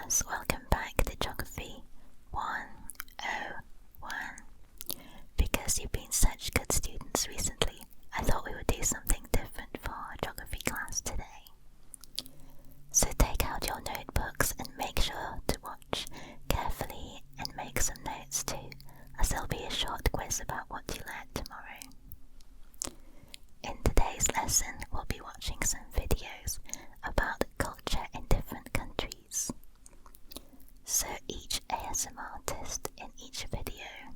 Yes, welcome back to Geography 101. Because you've been such good students recently, I thought we would do something different for our geography class today. So take out your notebooks and make sure to watch carefully and make some notes too, as there'll be a short quiz about what you learned tomorrow. In today's lesson, we'll be watching some videos about culture in different countries. So each ASMR artist in each video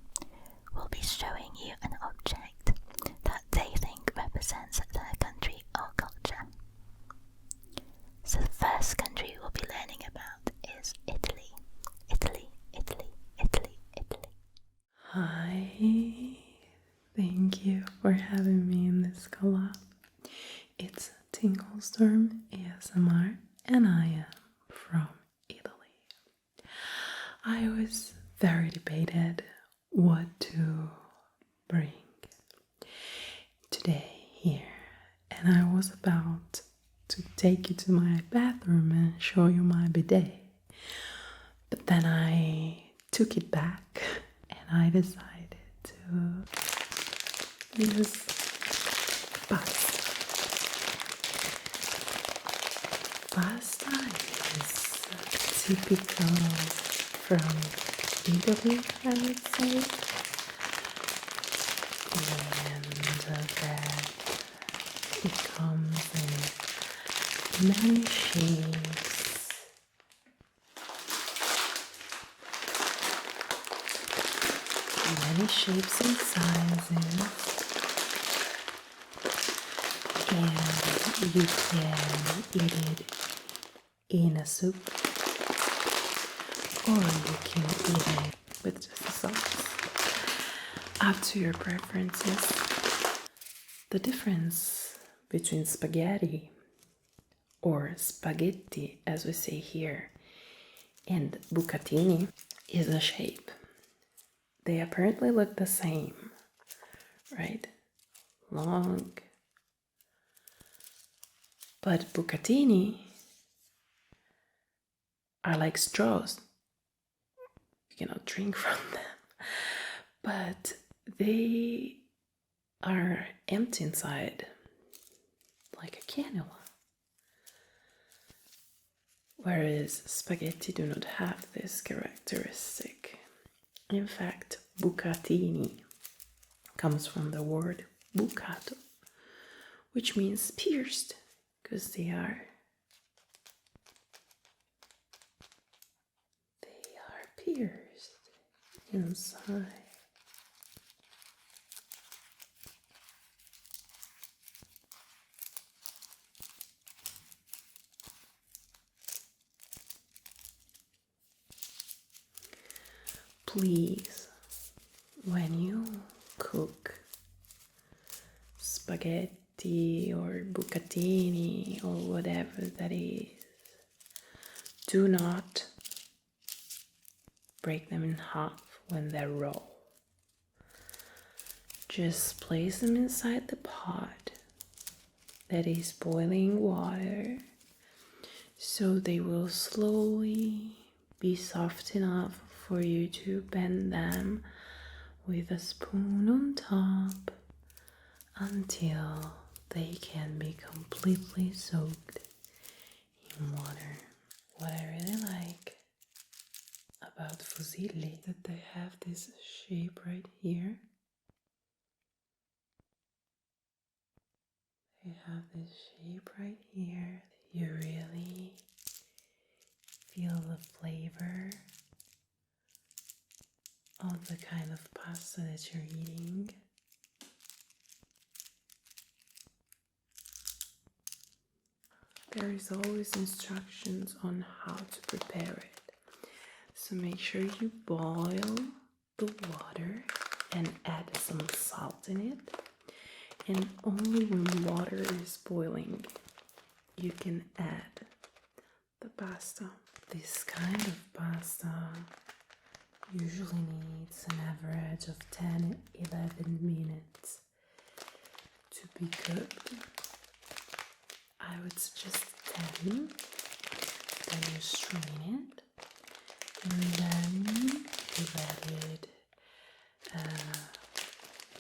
will be showing you an object that they think represents their country or culture. So the first country we'll be learning about is Italy. Italy, Italy, Italy, Italy. Hi, thank you for having me in this collab. It's TingleStormASMR and I am from Italy. I was very debated what to bring today here, and I was about to take you to my bathroom and show you my bidet, but then I took it back and I decided to use pasta. Pasta is typical from Italy, I would say, and that it comes in many shapes. Many shapes and sizes, and you can eat it in a soup, or you can eat it with just a sauce, up to your preferences. The difference between spaghetti, or spaghetti as we say here, and bucatini is a shape. They apparently look the same, right? Long. But bucatini are like straws. You cannot drink from them. But they are empty inside, like a cannula. Whereas spaghetti do not have this characteristic. In fact, bucatini comes from the word bucato, which means pierced, because they are pierced inside. Please, when you cook spaghetti or bucatini or whatever that is, do not break them in half when they're raw. Just place them inside the pot that is boiling water, so they will slowly be soft enough for you to bend them with a spoon on top until they can be completely soaked in water. What I really like about fusilli is that they have this shape right here. They have this shape right here. You really feel the flavor of the kind of pasta that you're eating. There is always instructions on how to prepare it. So make sure you boil the water and add some salt in it. And only when water is boiling, you can add the pasta. This kind of pasta usually needs an average of 10-11 minutes to be cooked. I would suggest 10, then you strain it, And then we let it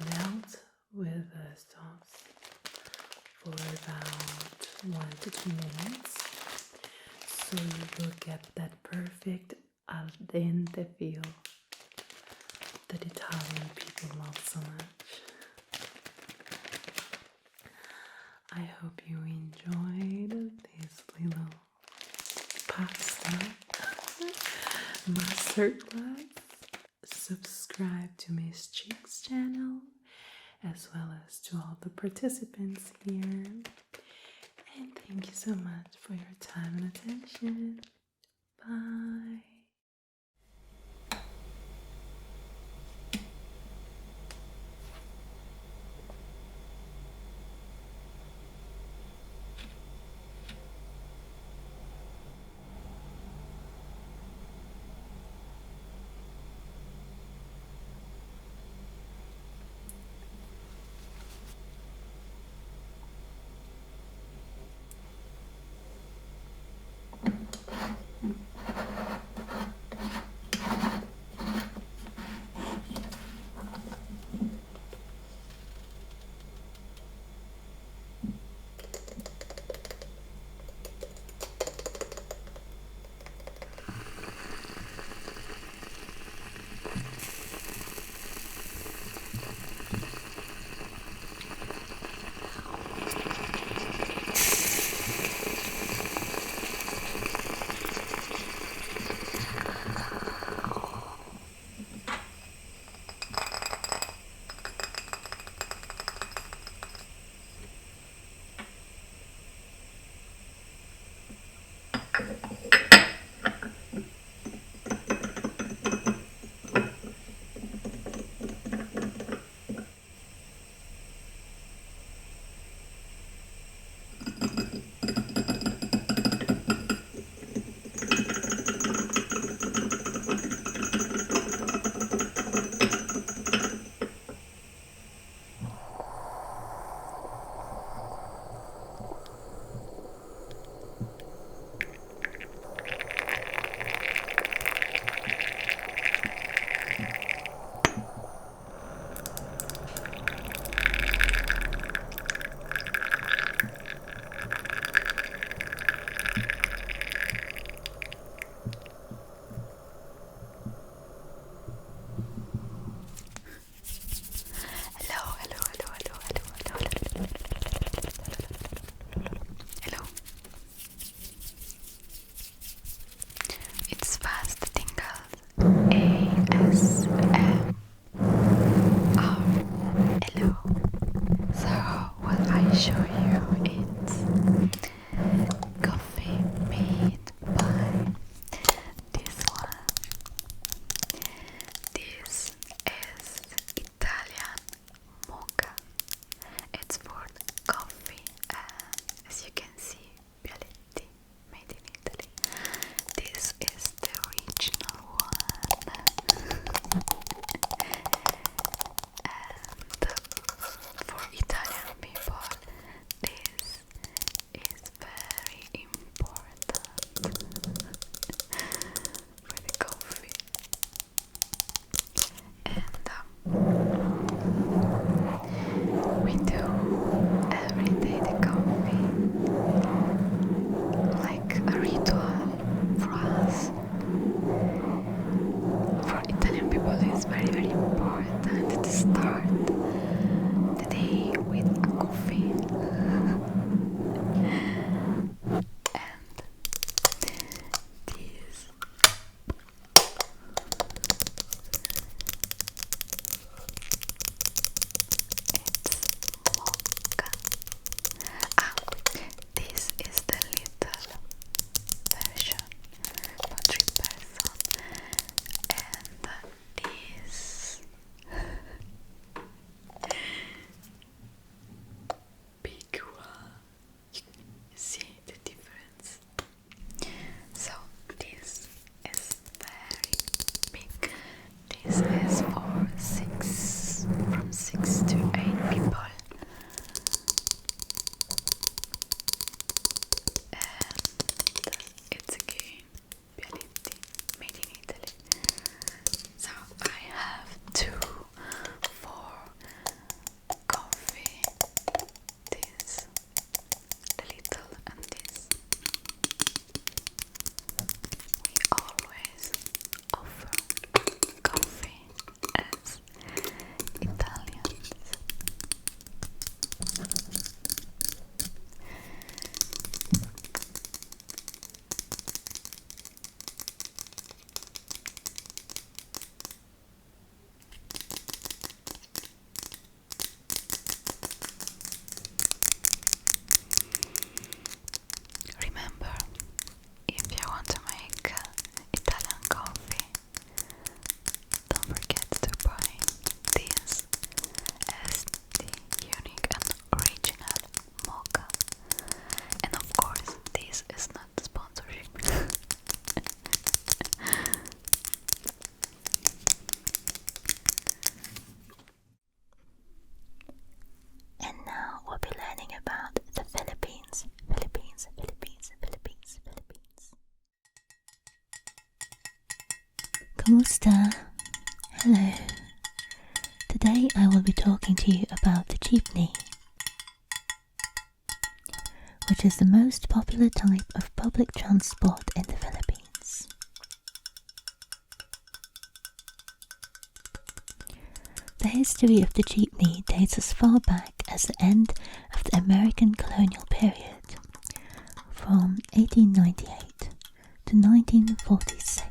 melt with the sauce for about 1 to 2 minutes. So you will get that perfect al dente feel that Italian people love so much. I hope you enjoyed this little pasta masterclass. Subscribe to MissChic's channel as well as to all the participants here. And thank you so much for your time and attention. Bye. Hello. It's FastTinglesASMR. Hello. So what I show you is coffee made by this one. This is Italian mocha. It's for coffee, and as you can see, Bialetti, made in Italy. This is the original one. Kumusta? Hello. Today I will be talking to you about the jeepney, which is the most popular type of public transport in the Philippines. The history of the jeepney dates as far back as the end of the American colonial period, from 1898 to 1946,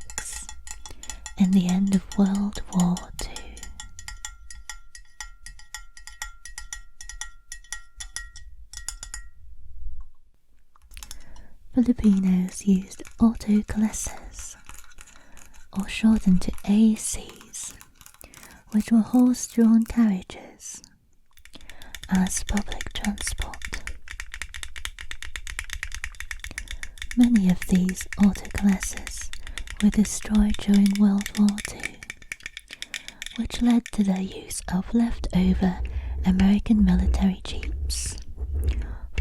and the end of World War II. Filipinos used autoclasses, or shortened to ACs, which were horse-drawn carriages, as public transport. Many of these autoclasses were destroyed during World War II, which led to the use of leftover American military jeeps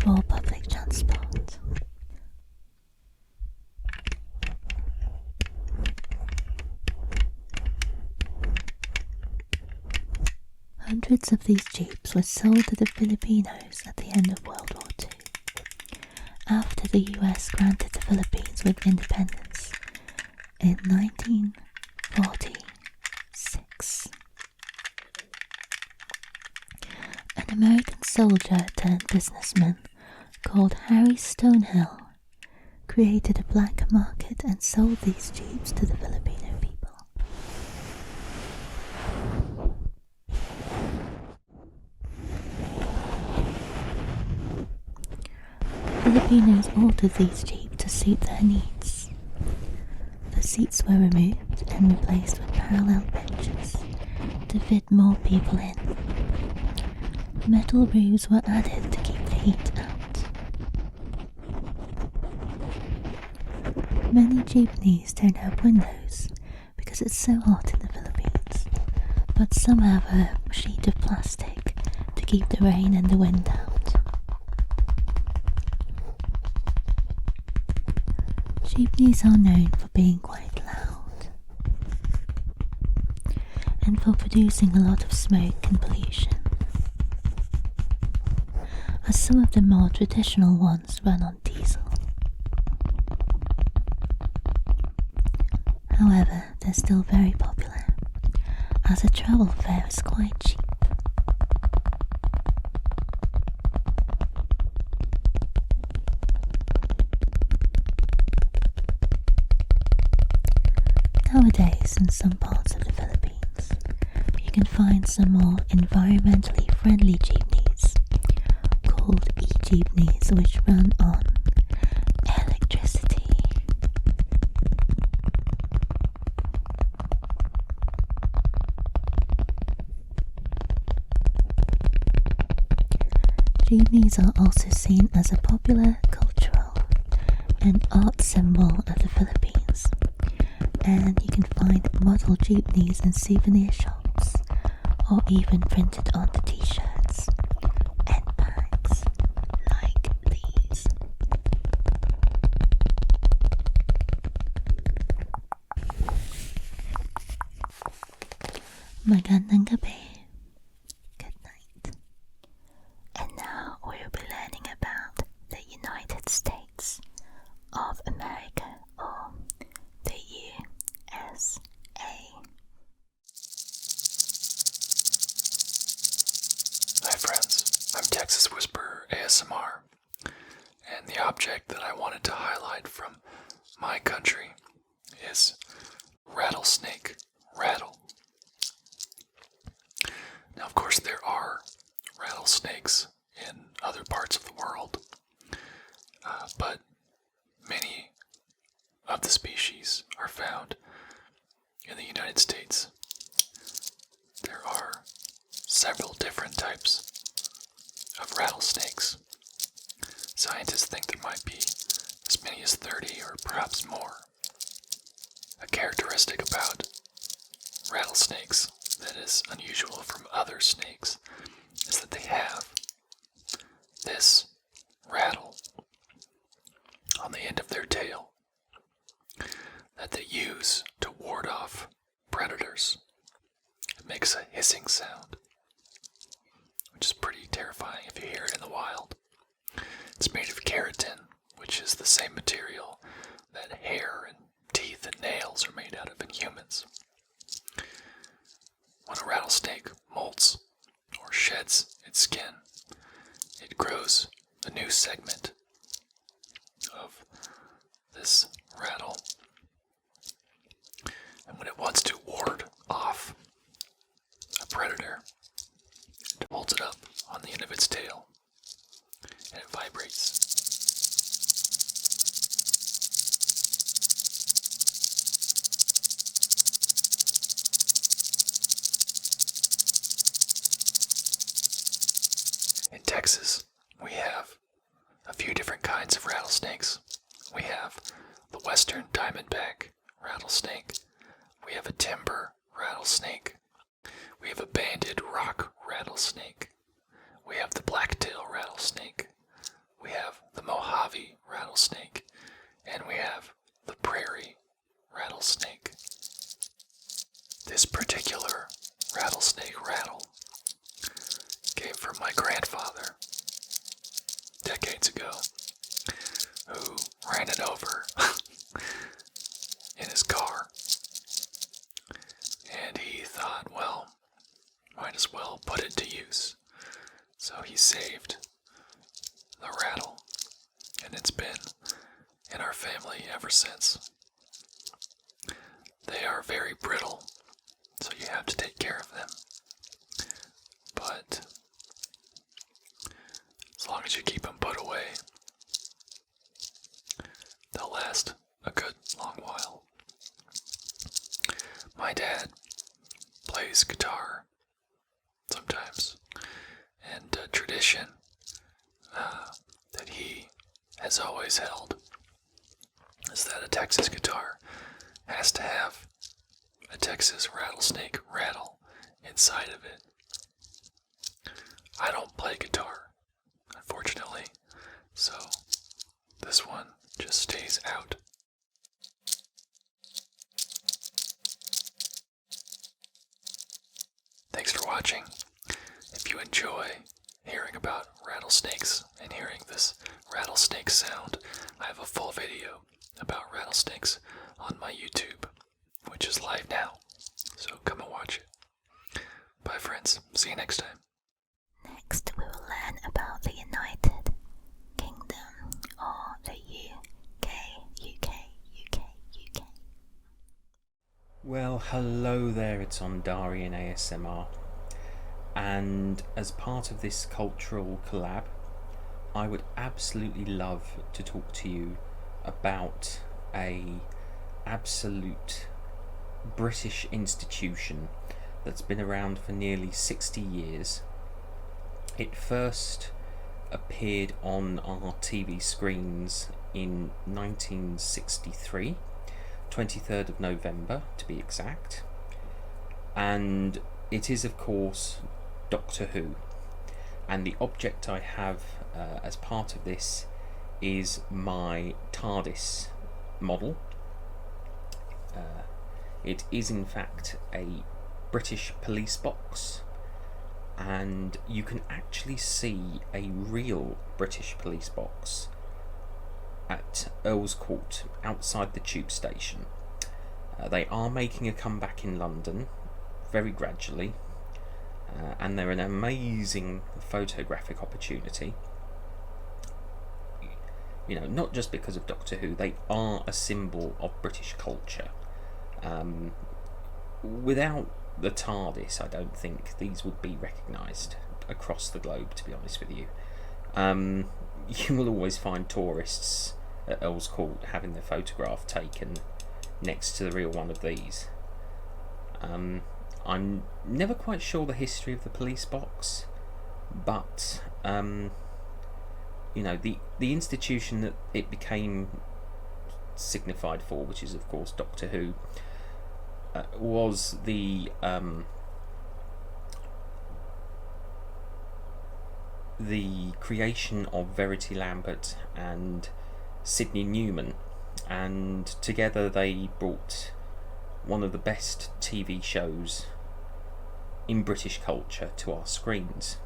for public transport. Hundreds of these jeeps were sold to the Filipinos at the end of World War II, after the US granted the Philippines with independence in 1946. An American soldier turned businessman called Harry Stonehill created a black market and sold these jeeps to the Filipino people. Filipinos altered these jeeps to suit their needs. The seats were removed and replaced with parallel benches to fit more people in. Metal roofs were added to keep the heat out. Many jeepneys don't have windows because it's so hot in the Philippines, but some have a sheet of plastic to keep the rain and the wind out. Jeepneys are known for being quite loud and for producing a lot of smoke and pollution, as some of the more traditional ones run on diesel. However, they're still very popular, as a travel fare is quite cheap. Nowadays, in some parts of the Philippines, you can find some more environmentally friendly jeepneys, called e-jeepneys, which run on electricity. Jeepneys are also seen as a popular cultural and art symbol of the Philippines, and you can find model jeepneys in souvenir shops, or even printed onto t-shirts and bags like these. Magandang gabi. Good night. And now we will be learning about the United States of America, or the USA. Hi friends, I'm TexasWhispererASMR, and the object that I wanted to highlight from my country is rattlesnake rattle. Now of course there are rattlesnakes in other parts of the world, but many of the species are found in the United States. There are several different types of rattlesnakes. Scientists think there might be as many as 30 or perhaps more. A characteristic about rattlesnakes that is unusual from other snakes is that they have this rattle on the end of their tail that they use to ward off predators. It makes a hissing sound, which is pretty terrifying if you hear it in the wild. It's made of keratin, which is the same material that hair and teeth and nails are made out of in humans. When a rattlesnake molts or sheds its skin, it grows a new segment of this rattle. And when it wants to ward off a predator, it holds it up on the end of its tail, and it vibrates. In Texas, we have a few different kinds of rattlesnakes. We have the western diamondback rattlesnake. We have a timber rattlesnake. We have a banded rock rattlesnake. We have the blacktail rattlesnake. We have the Mojave rattlesnake. And we have the prairie rattlesnake. This particular rattlesnake rattle came from my grandfather decades ago, who ran it over in his car. And he thought, well, might as well put it to use. So he saved the rattle, and it's been in our family ever since. They are very brittle, so you have to take care of them. But as long as you keep them put away, they'll last a good long while. My dad plays guitar sometimes, and a tradition that he has always held is that a Texas guitar has to have a Texas rattlesnake rattle inside of it. I don't play guitar, unfortunately, so this one just stays out. Thanks for watching. If you enjoy hearing about rattlesnakes and hearing this rattlesnake sound, I have a full video about rattlesnakes on my YouTube, which is live now, so come and watch it. Bye friends, see you next time. Next, we will learn about the United Kingdom, or the UK. Well, hello there, it's OndarianASMR, and as part of this cultural collab, I would absolutely love to talk to you about a absolute British institution that's been around for nearly 60 years. It first appeared on our TV screens in 1963, 23rd of November to be exact, and it is of course Doctor Who, and the object I have as part of this is my TARDIS model. It is in fact a British police box, and you can actually see a real British police box at Earl's Court outside the tube station. They are making a comeback in London very gradually, and they're an amazing photographic opportunity. You know, not just because of Doctor Who, they are a symbol of British culture. Without the TARDIS, I don't think these would be recognised across the globe, to be honest with you. You will always find tourists at Earl's Court having their photograph taken next to the real one of these. I'm never quite sure the history of the police box, but you know, the institution that it became signified for, which is of course Doctor Who, was the creation of Verity Lambert and Sidney Newman, and together they brought one of the best TV shows in British culture to our screens.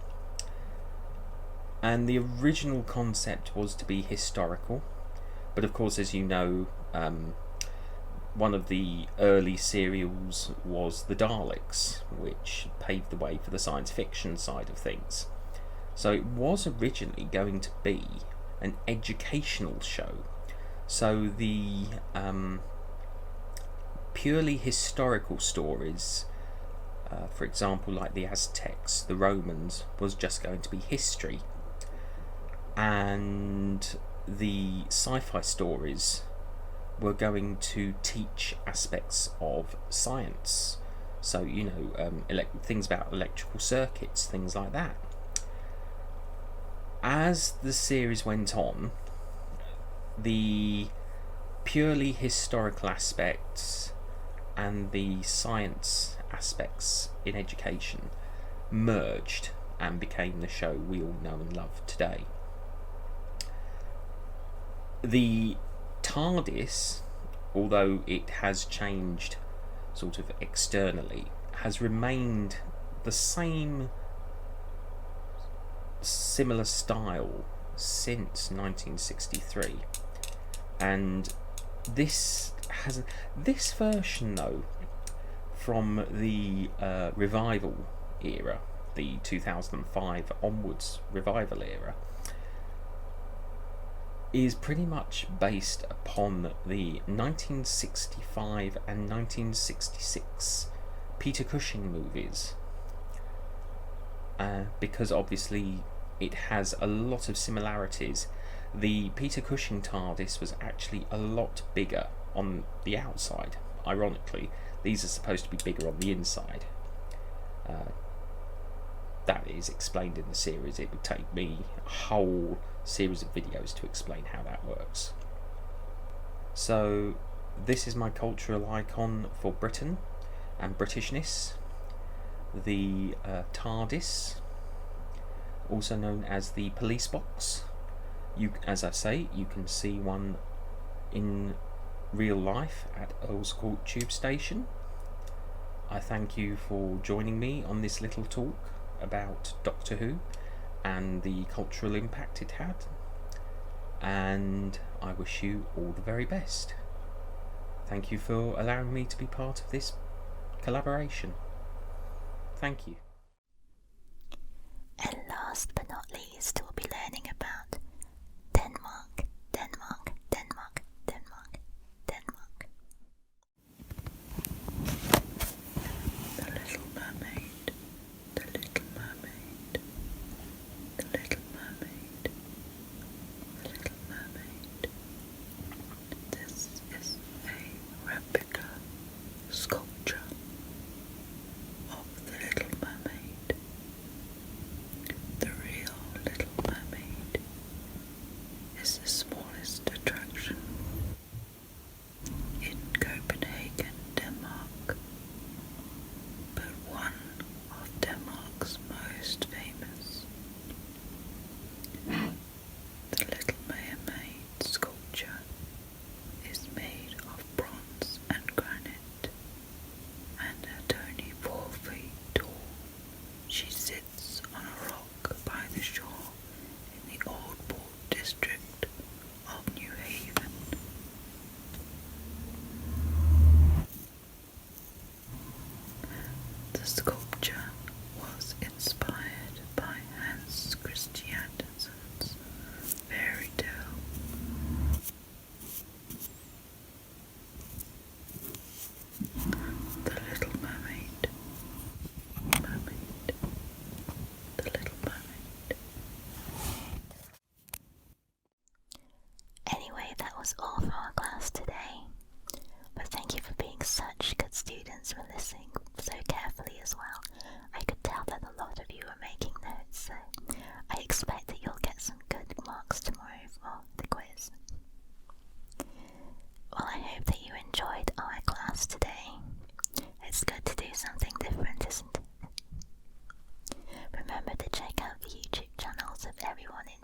And the original concept was to be historical, but of course, as you know, one of the early serials was The Daleks, which paved the way for the science fiction side of things. So it was originally going to be an educational show. So the purely historical stories, for example, like the Aztecs, the Romans, was just going to be history. And the sci-fi stories were going to teach aspects of science. So, you know, things about electrical circuits, things like that. As the series went on, the purely historical aspects and the science aspects in education merged and became the show we all know and love today. The TARDIS, although it has changed sort of externally, has remained the same similar style since 1963, and this version, though, from the revival era, the 2005 onwards revival era, is pretty much based upon the 1965 and 1966 Peter Cushing movies, because obviously it has a lot of similarities. The Peter Cushing TARDIS was actually a lot bigger on the outside. Ironically, these are supposed to be bigger on the inside. That is explained in the series. It would take me a whole series of videos to explain how that works. So this is my cultural icon for Britain and Britishness, the TARDIS, also known as the police box. As I say, you can see one in real life at Earl's Court Tube Station. I thank you for joining me on this little talk about Doctor Who and the cultural impact it had, and I wish you all the very best. Thank you for allowing me to be part of this collaboration. Thank you. And last but not least, we'll be learning about Denmark, Denmark, Denmark, Denmark, Denmark. The Little Mermaid, the Little Mermaid, the Little Mermaid, the Little Mermaid. This is a replica sculpture of the Little Mermaid. The real Little Mermaid is the smallest attraction in Copenhagen, Denmark, but one of Denmark's most famous. The Little Mermaid sculpture is made of bronze and granite, and at only 4 feet tall, she sits on a rock by the shore in the Old Port district of New Haven. The sculpture was inspired by Hans Christian Andersen's fairy tale. The Little Mermaid, Mermaid, the Little Mermaid. Anyway, that was all for our class today. But thank you for being such good students, for listening so carefully as well. I could tell that a lot of you are making notes, so I expect that you'll get some good marks tomorrow for the quiz. Well, I hope that you enjoyed our class today. It's good to do something different, isn't it? Remember to check out the YouTube channels of everyone in